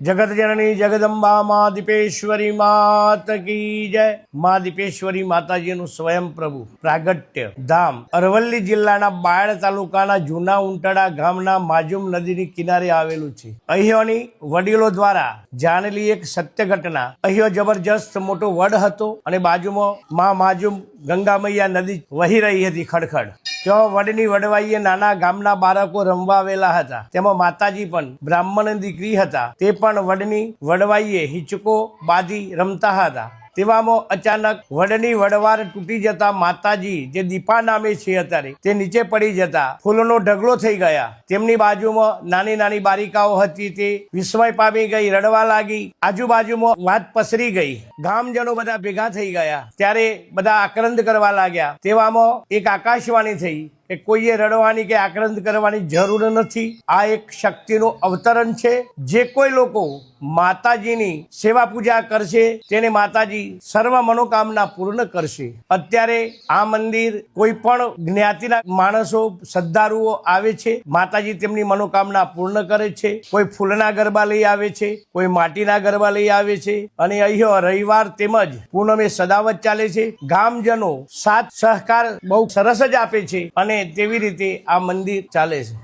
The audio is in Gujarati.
जगत जननी जगदंबा माँ दीपेश्वरी मात की जय। माँ दीपेश्वरी माताजीનું સ્વયં પ્રભુ પ્રાગટ્ય ધામ અરવલ્લી જિલ્લાના બાયડ તાલુકાના જૂના ઉંટડા ગામના માજુમ નદીની કિનારે આવેલું છે। અહીંયાની વડીલો દ્વારા જાણેલી એક સત્ય ઘટના। અહીંયા જબરજસ્ત મોટો વડ હતો અને બાજુમાં માં માજુમ ગંગા મૈયા નદી વહી રહી હતી ખડખડ। ત્યાં વડની વડવાઈએ નાના ગામના બાળકો રમવા આવેલા હતા। તેમાં માતાજી પણ બ્રાહ્મણ દીકરી હતા। તે પણ વડની વડવાઈએ હિંચકો બાંધી રમતા હતા। તેવામાં અચાનક વડની વડવાર તૂટી જતા માતાજી જે દીપા નામે છે અત્યારે તે નીચે પડી જતા ફૂલોનો ઢગલો થઈ ગયા। તેમની બાજુમાં નાની નાની બાલિકાઓ હતી તે વિસ્મય પામી ગઈ, રડવા લાગી। આજુબાજુમાં વાત પસરી ગઈ, ગામજનો બધા ભેગા થઈ ગયા। ત્યારે બધા આક્રંદ કરવા લાગ્યા। તેવામાં એક આકાશવાણી થઈ કે કોઈએ રડવાની કે આક્રંદ કરવાની જરૂર નથી। આ એક શક્તિનું અવતરણ છે। જે કોઈ લોકો માતાજીની સેવા પૂજા કરશે તેને માતાજી સર્વ મનોકામના પૂર્ણ કરશે। અત્યારે આ મંદિર કોઈ પણ જ્ઞાતિના માણસો શ્રદ્ધાળુઓ આવે છે, માતાજી તેમની મનોકામના પૂર્ણ કરે છે। કોઈ ફૂલના ગરબા લઈ આવે છે, કોઈ માટીના ગરબા લઈ આવે છે અને અહીંયા રવિવાર તેમજ પૂનમે સદાવત ચાલે છે। ગામજનો સાથ સહકાર બહુ સરસ જ આપે છે અને તેવી રીતે આ મંદિર ચાલે છે।